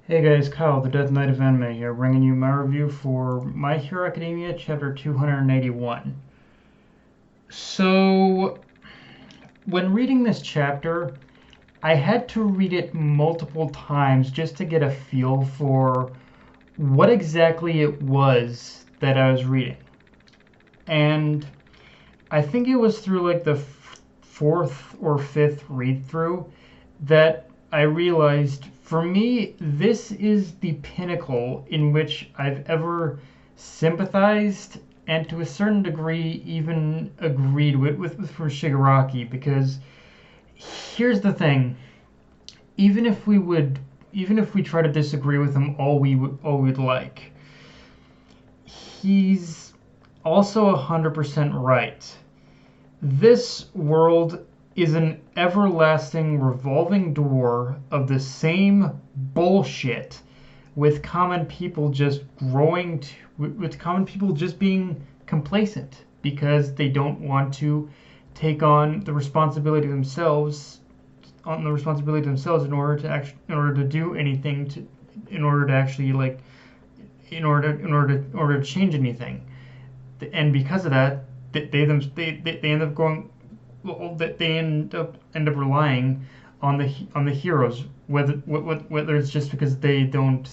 Hey guys, Kyle, the Death Knight of Anime here, bringing you my review for My Hero Academia, Chapter 281. So, when reading this chapter, I had to read it multiple times just to get a feel for what exactly it was that I was reading. And I think it was through like the fourth or fifth read through that I realized for me, this is the pinnacle in which I've ever sympathized and to a certain degree even agreed with for Shigaraki, because here's the thing, even if we would even if we try to disagree with him all we'd like, he's also 100% right. This world is an everlasting revolving door of the same bullshit, with common people just with common people just being complacent because they don't want to take on the responsibility themselves in order to do anything to in order to actually like in order to change anything. And because of that, they end up going, well, that they end up relying on the heroes, whether it's just because they feel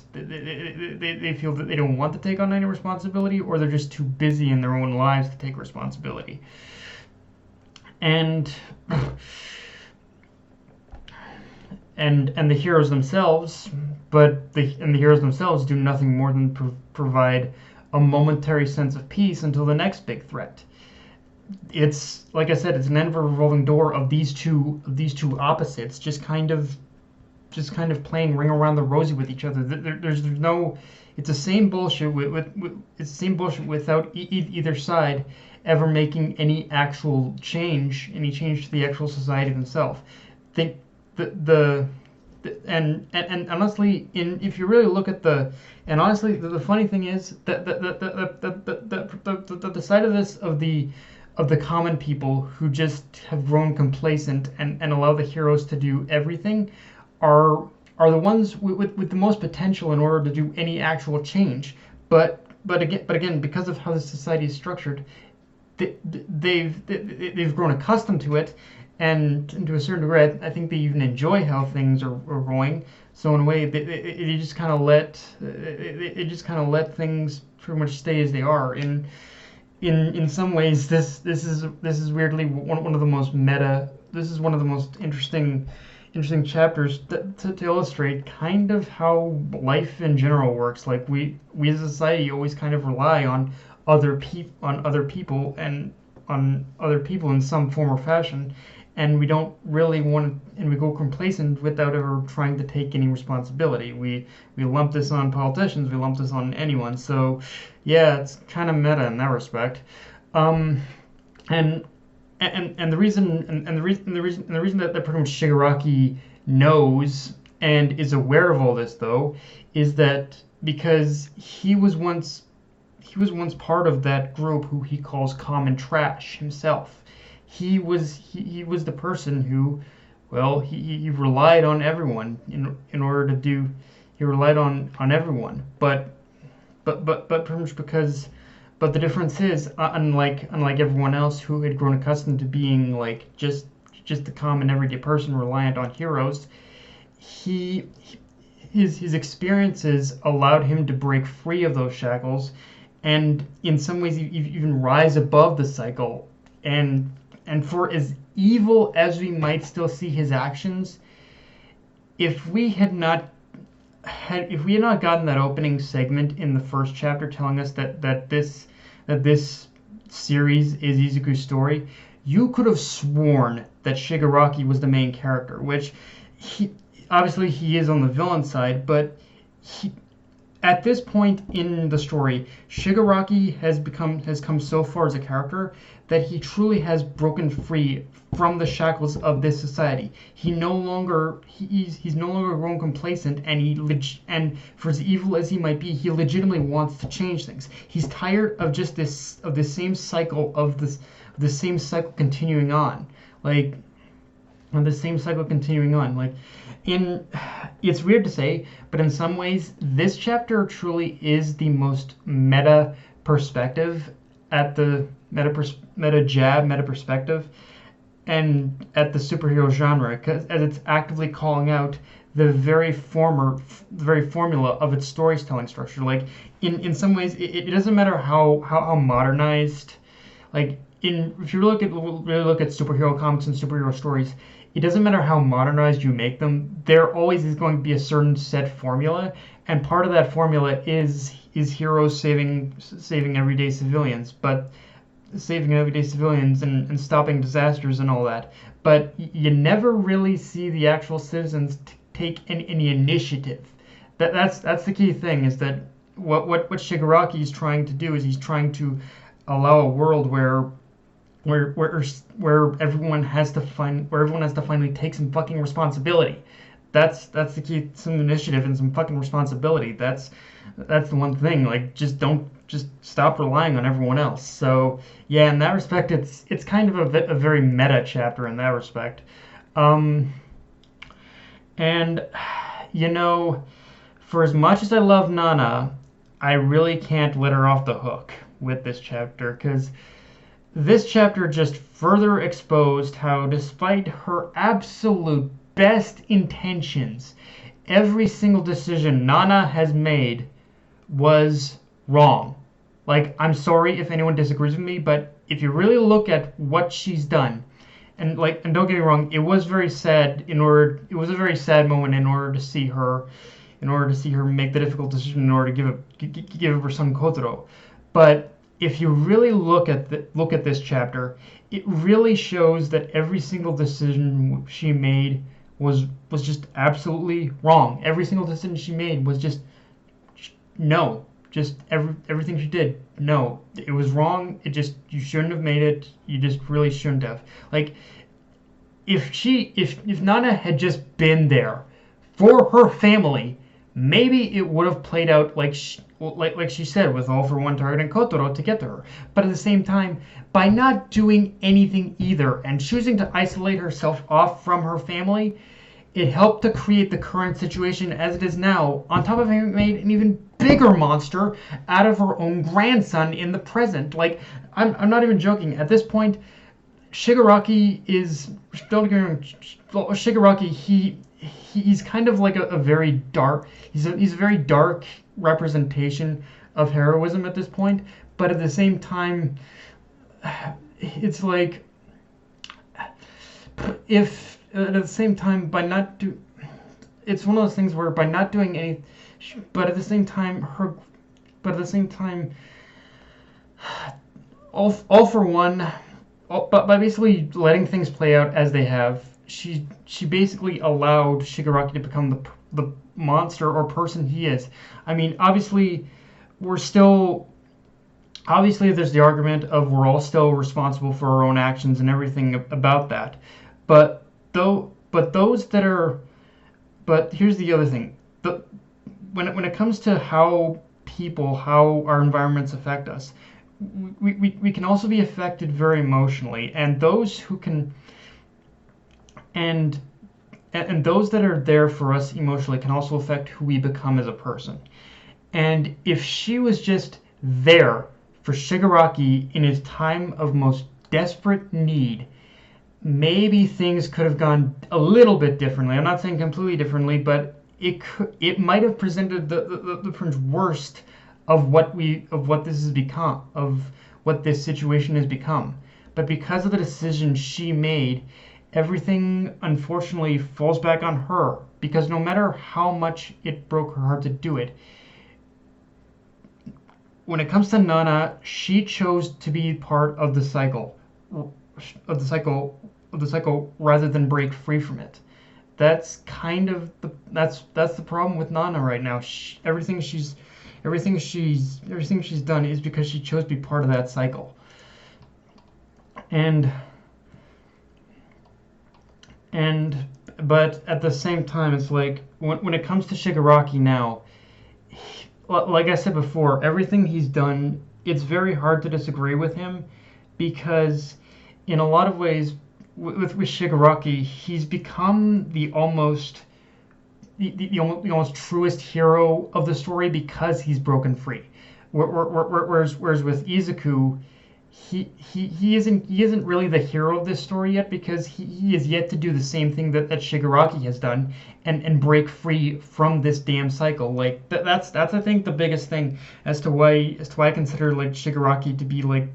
that they don't want to take on any responsibility, or they're just too busy in their own lives to take responsibility. And and the heroes themselves, the heroes themselves do nothing more than provide a momentary sense of peace until the next big threat. It's like I said, it's an ever revolving door of these two opposites, just kind of playing ring around the rosy with each other. There's no, it's the same bullshit it's the same bullshit without either side ever making any change to the actual society themselves. Think the and honestly, if you really look at the funny thing is that the side of this of the common people who just have grown complacent and allow the heroes to do everything are the ones with the most potential in order to do any actual change. But again, because of how the society is structured, they've grown accustomed to it, and to a certain degree, I think they even enjoy how things are going. So in a way, they just kind of let things pretty much stay as they are. In some ways, this is weirdly one of the most meta. This is one of the most interesting chapters to illustrate kind of how life in general works. Like we as a society always kind of rely on other people in some form or fashion, and we don't really want to, and we go complacent without ever trying to take any responsibility. We lump this on politicians, we lump this on anyone. So yeah, it's kind of meta in that respect. Um, and and the reason that pretty much Shigaraki knows and is aware of all this, though, is that because he was once part of that group who he calls common trash himself. He was the person who, well, he relied on everyone in order to do. He relied on everyone, but pretty much because. But the difference is, unlike everyone else who had grown accustomed to being like just the common everyday person reliant on heroes, he his experiences allowed him to break free of those shackles, and in some ways even rise above the cycle. And for as evil as we might still see his actions, if we had not if we had not gotten that opening segment in the first chapter telling us that this series is Izuku's story, you could have sworn that Shigaraki was the main character, which he obviously he is on the villain side, but he, at this point in the story, Shigaraki has come so far as a character that he truly has broken free from the shackles of this society. He's no longer grown complacent, and and for as evil as he might be, he legitimately wants to change things. He's tired of just this same cycle continuing on. Like and the same cycle continuing on. Like, in it's weird to say, but in some ways, this chapter truly is the most meta perspective at the meta perspective, and at the superhero genre, because as it's actively calling out the very formula of its storytelling structure. Like, in some ways, it doesn't matter how modernized, like, if you really look at superhero comics and superhero stories, it doesn't matter how modernized you make them. There always is going to be a certain set formula, and part of that formula is heroes saving everyday civilians, but saving everyday civilians and stopping disasters and all that. But you never really see the actual citizens take any initiative. That's the key thing, is that what Shigaraki is trying to do is he's trying to allow a world where everyone has to finally take some fucking responsibility. That's the key. Some initiative and some fucking responsibility. That's the one thing. Like, just stop relying on everyone else. So yeah, in that respect, it's kind of a very meta chapter in that respect. And for as much as I love Nana, I really can't let her off the hook with this chapter, because this chapter just further exposed how, despite her absolute best intentions, every single decision Nana has made was wrong. Like, I'm sorry if anyone disagrees with me, but if you really look at what she's done, and don't get me wrong, it was very sad. It was a very sad moment in order to see her make the difficult decision in order to give up her son Kotaro. But if you really look at this chapter, it really shows that every single decision she made was just absolutely wrong. Every single decision she made was just no. Just everything she did, no. It was wrong. You shouldn't have made it. You just really shouldn't have. Like, if Nana had just been there for her family, maybe it would have played out like she said, with All for One targeting Kotaro to get to her. But at the same time, by not doing anything either and choosing to isolate herself off from her family, it helped to create the current situation as it is now, on top of having made an even bigger monster out of her own grandson in the present. Like, I'm not even joking. At this point, Shigaraki is... Don't get me wrong, Shigaraki, he's kind of like a very dark... He's a very dark representation of heroism at this point, but at the same time, it's like... it's one of those things where by not doing any, but at the same time, all for one, but by basically letting things play out as they have, she basically allowed Shigaraki to become the monster or person he is. I mean, obviously there's the argument of we're all still responsible for our own actions and everything about that, but here's the other thing. When it comes to how our environments affect us, we can also be affected very emotionally, and those who can and those that are there for us emotionally can also affect who we become as a person. And if she was just there for Shigaraki in his time of most desperate need, maybe things could have gone a little bit differently. I'm not saying completely differently, but it might have presented the worst of what this has become, of what this situation has become. But because of the decision she made, everything unfortunately falls back on her, because no matter how much it broke her heart to do it, when it comes to Nana, she chose to be part of the cycle rather than break free from it. That's kind of that's the problem with Nana right now. Everything she's done is because she chose to be part of that cycle. But at the same time, it's like when it comes to Shigaraki now, like I said before, everything he's done, it's very hard to disagree with him, because in a lot of ways, with Shigaraki, he's become the almost truest hero of the story because he's broken free. Whereas with Izuku, he isn't really the hero of this story yet because he is yet to do the same thing that Shigaraki has done and break free from this damn cycle. Like that's I think the biggest thing as to why I consider like Shigaraki to be like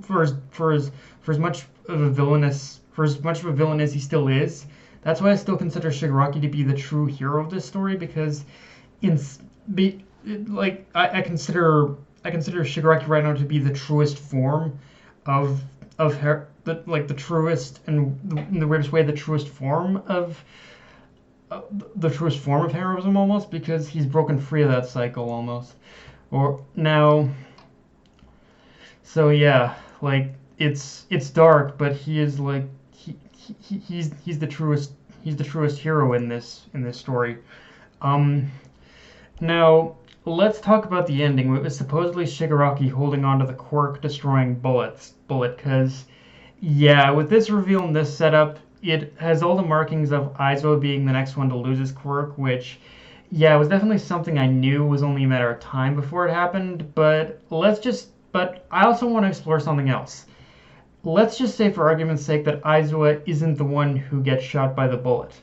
for as much of a villain as he still is. That's why I still consider Shigaraki to be the true hero of this story because in be like I consider Shigaraki right now to be the truest form of her, the truest and in the weirdest way the truest form of heroism almost because he's broken free of that cycle almost. Or now, so yeah, like it's dark, but he is like he's the truest hero in this story. Um, Now, let's talk about the ending. It was supposedly Shigaraki holding onto the quirk destroying bullet, because, yeah, with this reveal and this setup, it has all the markings of Aizawa being the next one to lose his quirk, which, yeah, was definitely something I knew was only a matter of time before it happened, but I also want to explore something else. Let's just say, for argument's sake, that Aizawa isn't the one who gets shot by the bullet.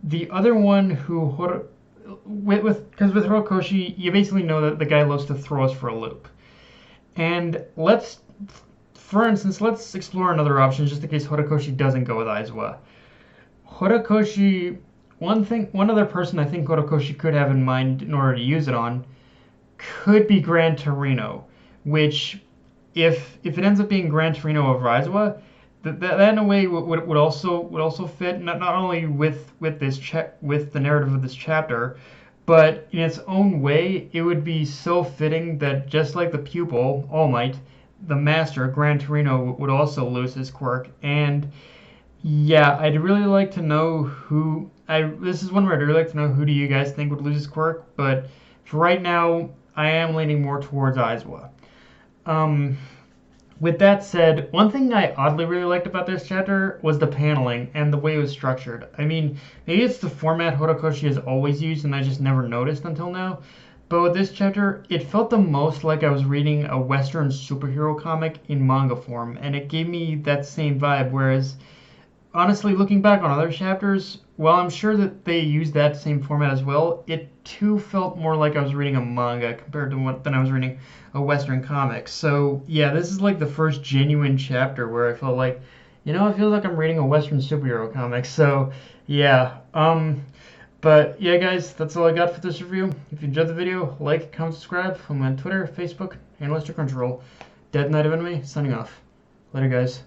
The other one who because with Horikoshi, you basically know that the guy loves to throw us for a loop. And for instance, let's explore another option just in case Horikoshi doesn't go with Aizawa. Horikoshi, one other person I think Horikoshi could have in mind in order to use it on could be Gran Torino, which, if it ends up being Gran Torino over Aizawa, that in a way would also fit not only with the narrative of this chapter, but in its own way it would be so fitting that just like the pupil All Might, the master Gran Torino would also lose his quirk. And yeah, I'd really like to know who this is one where I'd really like to know who do you guys think would lose his quirk, but for right now I am leaning more towards Aizawa. With that said, one thing I oddly really liked about this chapter was the paneling and the way it was structured. I mean, maybe it's the format Horikoshi has always used and I just never noticed until now, but with this chapter, it felt the most like I was reading a Western superhero comic in manga form, and it gave me that same vibe, whereas honestly, looking back on other chapters, while I'm sure that they used that same format as well, it too felt more like I was reading a manga compared to than I was reading a Western comic. So yeah, this is like the first genuine chapter where I felt like, it feels like I'm reading a Western superhero comic. So yeah, but yeah, guys, that's all I got for this review. If you enjoyed the video, like, comment, subscribe. I'm on Twitter, Facebook, and Crunchyroll. Dead Knight of Enemy, signing off. Later, guys.